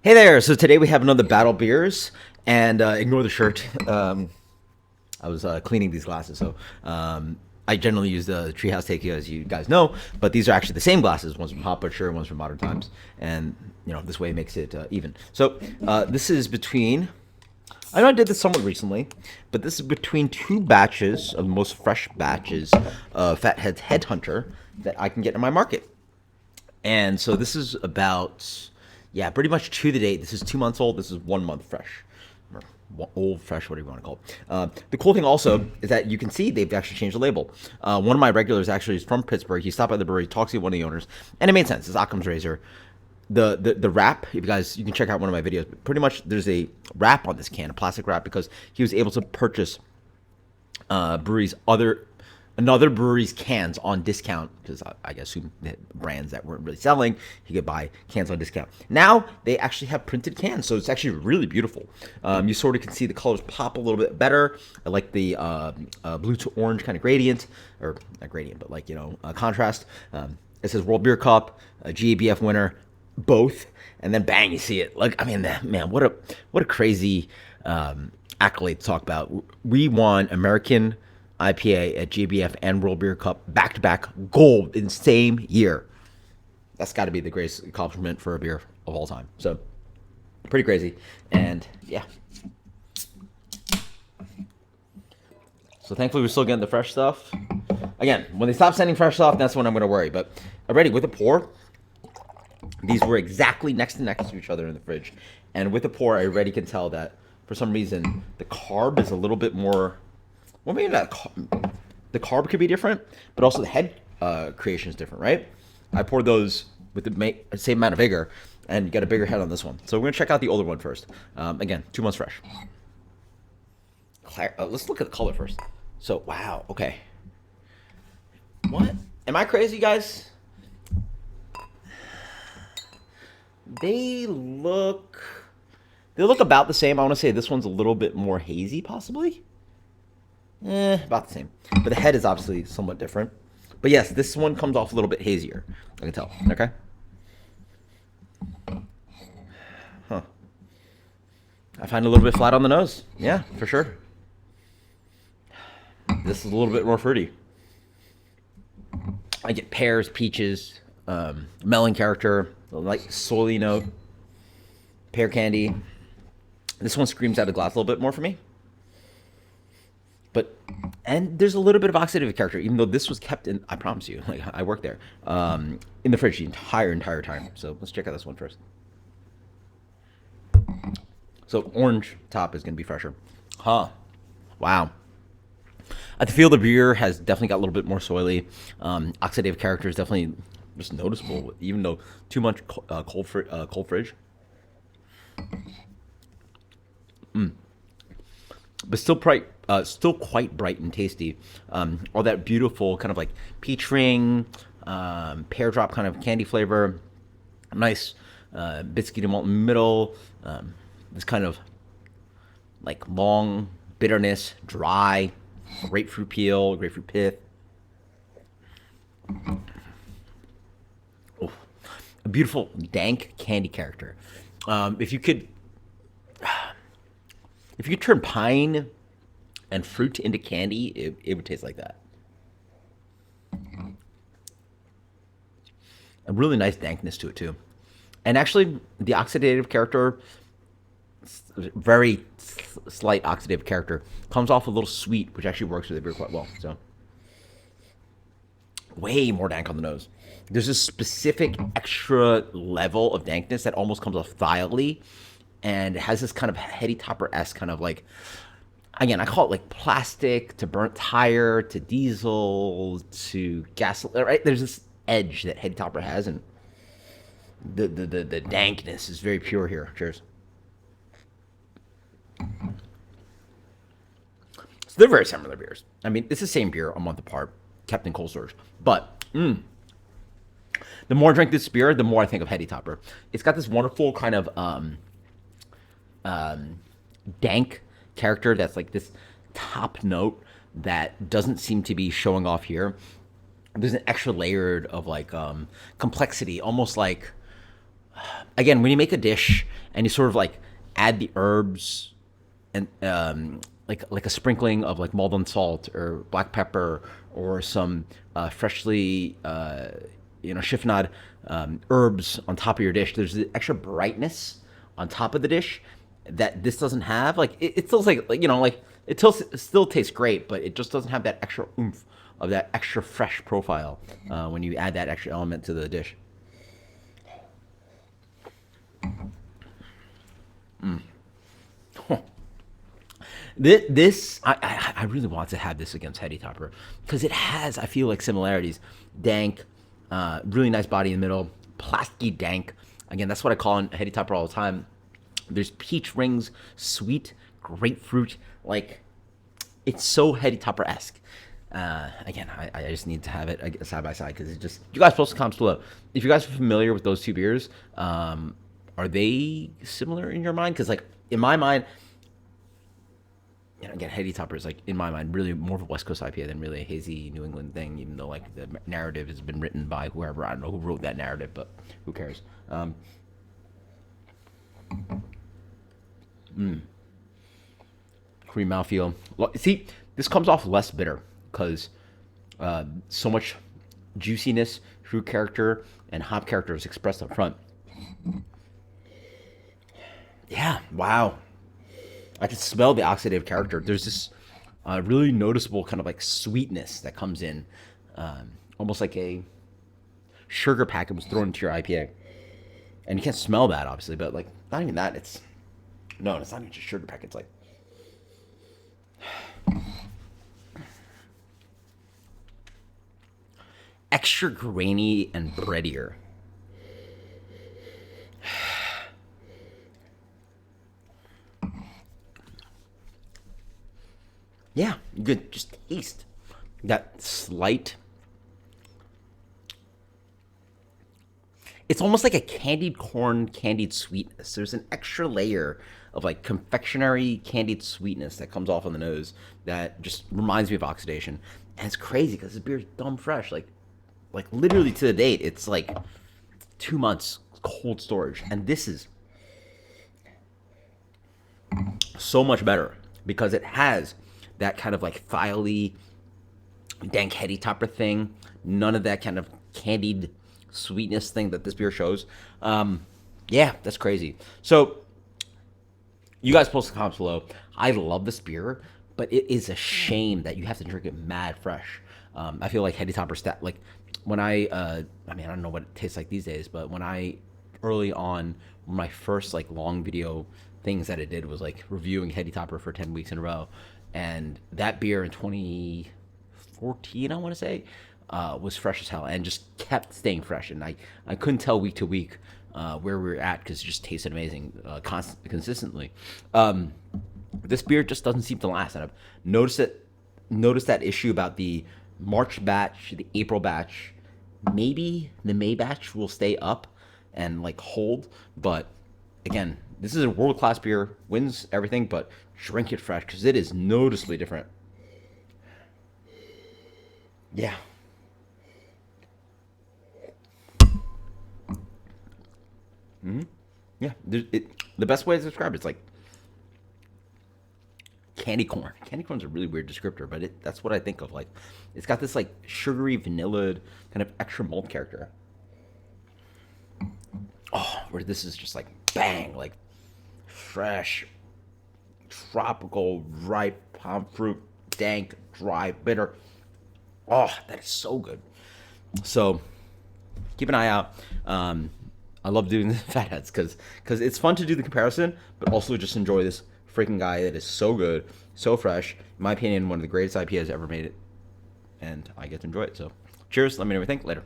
Hey there! So today we have another battle beers, and ignore the shirt. I was cleaning these glasses, so I generally use the Treehouse Takey, as you guys know. But these are actually the same glasses. One's from Hot Butcher, one's from Modern Times, and this way it makes it even. So this is between. I know I did this somewhat recently, but this is between two batches of the most fresh batches of Fathead's Headhunter that I can get in my market. And so this is about, yeah, pretty much to the date. This is 2 months old. This is 1 month fresh. Or old, fresh, whatever you want to call it. The cool thing also is that you can see they've actually changed the label. One of my regulars actually is from Pittsburgh. He stopped by the brewery, talked to one of the owners, and it made sense. It's Occam's Razor. The wrap, if you can check out one of my videos, but pretty much there's a wrap on this can, a plastic wrap, because he was able to purchase breweries another brewery's cans on discount, because I guess brands that weren't really selling, he could buy cans on discount. Now they actually have printed cans, so it's actually really beautiful. You sort of can see the colors pop a little bit better. I like the blue to orange kind of gradient, or not gradient, but like contrast. It says World Beer Cup, GABF winner, both, and then bang, you see it. Like, I mean, man, what a crazy accolade to talk about. We won American IPA at GBF and World Beer Cup back-to-back gold in the same year. That's got to be the greatest accomplishment for a beer of all time. So, pretty crazy. And, yeah. So, thankfully, we're still getting the fresh stuff. Again, when they stop sending fresh stuff, that's when I'm going to worry. But already, with a pour, these were exactly next to each other in the fridge. And with the pour, I already can tell that, for some reason, the carb is a little bit more... Well, maybe not. The carb could be different, but also the head creation is different, right? I poured those with the same amount of vigor, and you got a bigger head on this one. So we're going to check out the older one first. Again, 2 months fresh. Let's look at the color first. So, wow, okay. What? Am I crazy, guys? They look about the same. I want to say this one's a little bit more hazy, possibly. About the same. But the head is obviously somewhat different. But yes, this one comes off a little bit hazier. I can tell. Okay? Huh. I find it a little bit flat on the nose. Yeah, for sure. This is a little bit more fruity. I get pears, peaches, melon character, a light soily note, pear candy. This one screams out of glass a little bit more for me. And there's a little bit of oxidative character, even though this was kept in, I promise you, like I worked there, in the fridge the entire time. So let's check out this one first. So orange top is going to be fresher. Huh. Wow. I feel the beer has definitely got a little bit more soily. Oxidative character is definitely just noticeable, even though too much cold fridge. But still quite bright and tasty. All that beautiful kind of like peach ring, pear drop kind of candy flavor. Nice biscuity malt in the middle. This kind of like long bitterness, dry, grapefruit peel, grapefruit pith. Oh, a beautiful dank candy character. If you could turn pine and fruit into candy, it would taste like that. A really nice dankness to it too. And actually, the oxidative character, very slight oxidative character, comes off a little sweet, which actually works with the beer quite well. So, way more dank on the nose. There's a specific extra level of dankness that almost comes off thially, and it has this kind of heady topper-esque kind of like, again, I call it like plastic to burnt tire to diesel to gasoline, right? There's this edge that heady topper has, and the dankness is very pure here. Cheers. So they're very similar beers. I mean, it's the same beer a month apart, kept in cold storage. But the more I drink this beer, the more I think of heady topper. It's got this wonderful kind of dank character that's like this top note that doesn't seem to be showing off here. There's an extra layered of like complexity, almost like again, when you make a dish and you sort of like add the herbs and like a sprinkling of like Maldon salt or black pepper or some freshly chiffonade herbs on top of your dish, there's the extra brightness on top of the dish that this doesn't have. Like it still like it still tastes great, but it just doesn't have that extra oomph of that extra fresh profile when you add that extra element to the dish. This I really want to have this against Heady Topper because it has, I feel like, similarities. Dank, really nice body in the middle, plasticky dank. Again, that's what I call in Heady Topper all the time. There's peach rings, sweet grapefruit, like it's so Heady Topper esque. Again, I just need to have it side by side because it just. You guys post the comments below if you guys are familiar with those two beers. Are they similar in your mind? Because like in my mind, again, Heady Topper is like in my mind really more of a West Coast IPA than really a hazy New England thing. Even though like the narrative has been written by whoever, I don't know who wrote that narrative, but who cares? Cream mouthfeel. See, this comes off less bitter because so much juiciness, fruit character, and hop character is expressed up front. Yeah, wow. I can smell the oxidative character. There's this really noticeable kind of like sweetness that comes in, almost like a sugar packet was thrown into your IPA. And you can't smell that, obviously, but like not even that. It's not even just sugar packet. It's like extra grainy and breadier. Yeah, you could just taste that slight. It's almost like a candied corn, candied sweetness. There's an extra layer of like confectionery candied sweetness that comes off on the nose that just reminds me of oxidation. And it's crazy because this beer is dumb fresh. Like literally to the date, it's like 2 months cold storage. And this is so much better because it has that kind of like filey, dank Heady Topper thing. None of that kind of candied sweetness thing that this beer shows. Yeah, that's crazy. So you guys post the comments below. I love this beer, but it is a shame that you have to drink it mad fresh. I feel like Heady Topper like when I don't know what it tastes like these days, but when I early on, my first like long video things that I did was like reviewing Heady Topper for 10 weeks in a row. And that beer in 2014, I want to say, was fresh as hell and just kept staying fresh. And I couldn't tell week to week where we were at because it just tasted amazing consistently. This beer just doesn't seem to last. And I've noticed that issue about the March batch, the April batch. Maybe the May batch will stay up and like hold. But again, this is a world-class beer, wins everything, but drink it fresh because it is noticeably different. Yeah. Yeah. The best way to describe it's like candy corn. Candy corn's a really weird descriptor, but that's what I think of. Like, it's got this like sugary, vanilla kind of extra malt character. Oh, where this is just like bang, like fresh, tropical, ripe palm fruit, dank, dry, bitter. Oh, that is so good. So keep an eye out. I love doing the fat heads because it's fun to do the comparison, but also just enjoy this freaking guy that is so good, so fresh. In my opinion, one of the greatest IPAs ever made it, and I get to enjoy it. So cheers. Let me know what you think. Later.